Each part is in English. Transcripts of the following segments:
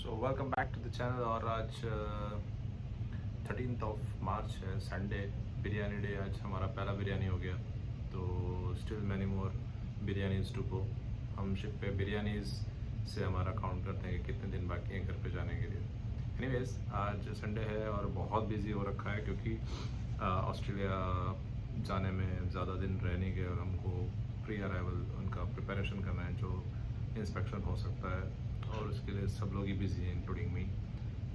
So welcome back to the channel. और आज 13th of March है, संडे, बिरयानी डे। आज हमारा पहला बिरयानी हो गया, तो still many more biryanis to go. हम शिप पे बिरयानीज से हमारा काउंट करते हैं कि कितने दिन बाकी हैं घर पे जाने के लिए। एनीवेज, आज संडे है और बहुत बिजी हो रखा है क्योंकि ऑस्ट्रेलिया जाने में ज़्यादा दिन रह नहीं गए और हमको प्री अराइवल उनका प्रिपरेशन करना है, जो इंस्पेक्शन हो सकता है, और उसके लिए सब लोग ही बिजी हैं इंक्लूडिंग मी।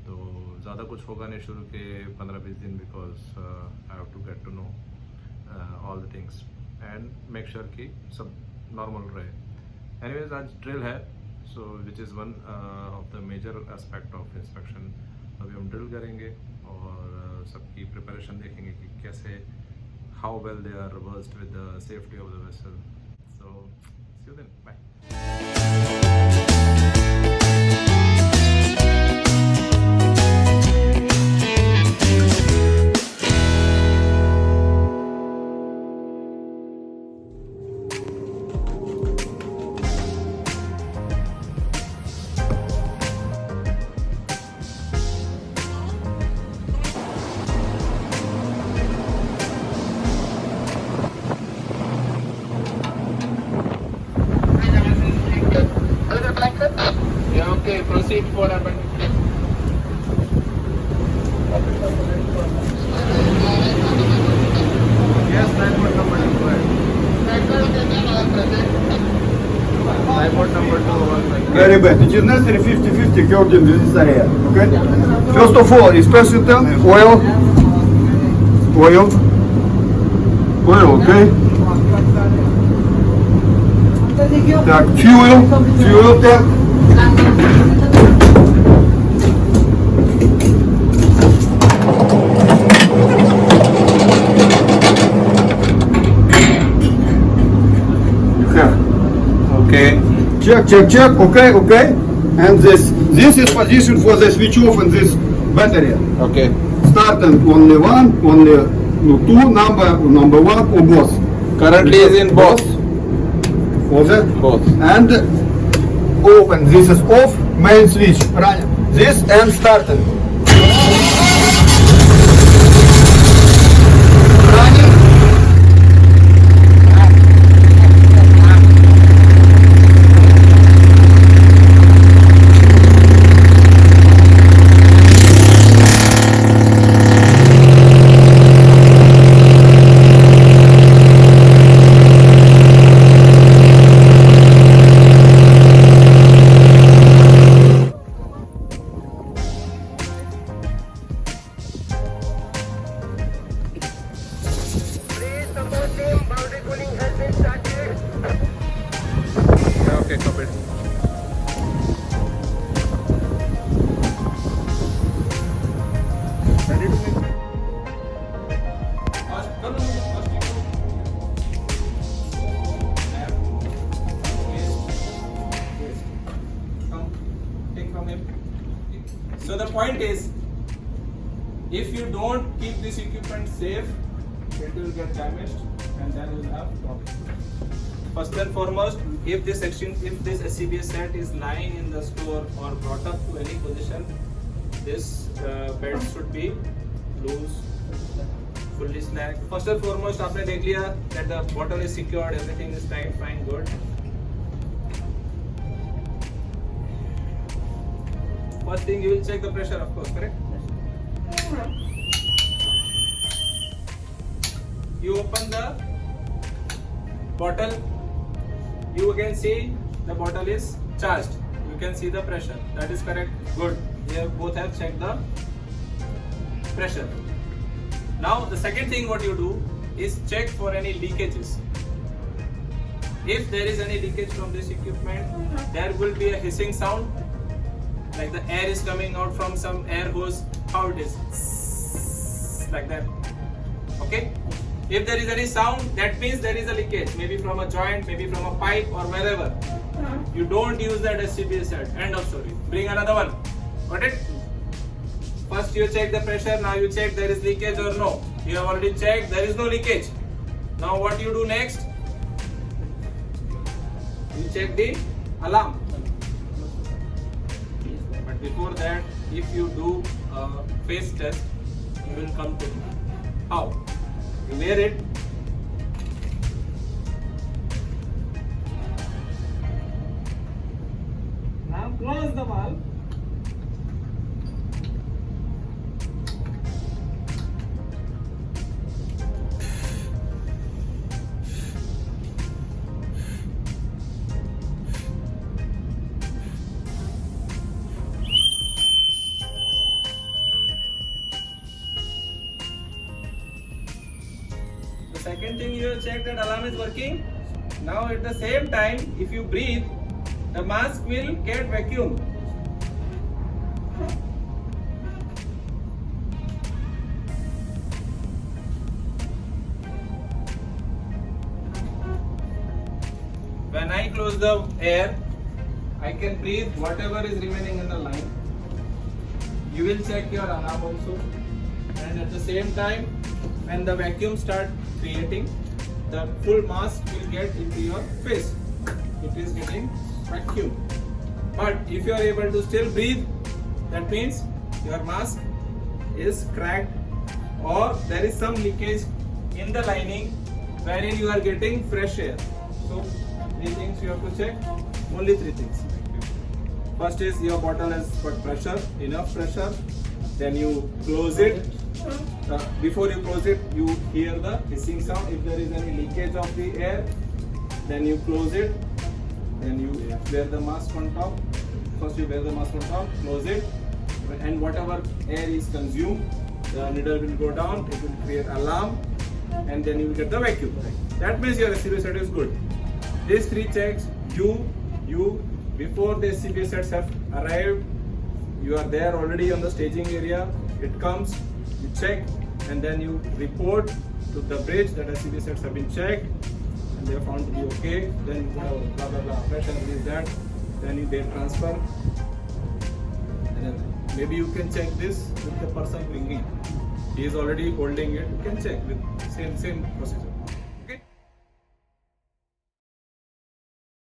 तो ज़्यादा कुछ होगा नहीं शुरू के 15-20 दिन, because I have to get to know all the things and make sure कि सब नॉर्मल रहे। एनीवेज, आज ड्रिल है, so which is one of the major aspect of inspection. अभी हम ड्रिल करेंगे और सबकी प्रिपरेशन देखेंगे कि कैसे, how well they are versed with the safety of the vessel. So see you then, bye. Yeah, okay, proceed for amendment. Yes, passport number 2 है। Passport number 2 Very bad. It is necessary 50-50 according to this area. Okay? First of all, is person oil. Oil, okay? Так, fuel tank. Okay. Check, okay. And this is position for the switch off in this battery. Okay. Starting only one, only two, number one or both. Currently is in both. For that. Both. And open. This is off, main switch. Running. This and starting. Running. Okay, copy. So the point is, if you don't keep this equipment safe, it will get damaged and then you will have problems. First and foremost, if this SCBA set is lying in the store or brought up to any position, this bed should be loose, fully slack. First and foremost, आपने देख लिया that the bottle is secured, everything is tight, fine, good. First thing, you will check the pressure, of course, correct? You open the bottle, you can see the bottle is charged. You can see the pressure. That is correct. Good. You both have checked the pressure. Now the second thing what you do is check for any leakages. If there is any leakage from this equipment, there will be a hissing sound, like the air is coming out from some air hose. How it is, like that. Okay. If there is any sound, that means there is a leakage, maybe from a joint, maybe from a pipe or wherever. You don't use that SCBA set. End of story. Bring another one. Got it? First you check the pressure, now you check there is leakage or no. You have already checked, there is no leakage. Now what you do next? You check the alarm. But before that, if you do a face test, you will come to know. How? You wear it. Now close the valve. The second thing, you will check that alarm is working. Now at the same time, if you breathe, the mask will get vacuumed. When I close the air, I can breathe whatever is remaining in the line. You will check your alarm also. And at the same time, when the vacuum start creating, the full mask will get into your face. It is getting vacuum. But if you are able to still breathe, that means your mask is cracked or there is some leakage in the lining wherein you are getting fresh air. So 3 things you have to check. Only 3 things. First is your bottle has got pressure, enough pressure. Then you close it. Before you close it, you hear the hissing sound. If there is any leakage of the air, then you close it. Then you wear the mask on top. First you wear the mask on top, close it, and whatever air is consumed, the needle will go down, it will create alarm, and then you will get the vacuum. That means your SCBA set is good. These 3 checks, before the SCBA sets have arrived, you are there already on the staging area, it comes, you check, and then you report to the bridge that SCBA sets have been checked, and they are found to be okay, then you put blah blah blah, pressure is that, then they transfer, and then maybe you can check this with the person bringing. He is already holding it, you can check with same procedure.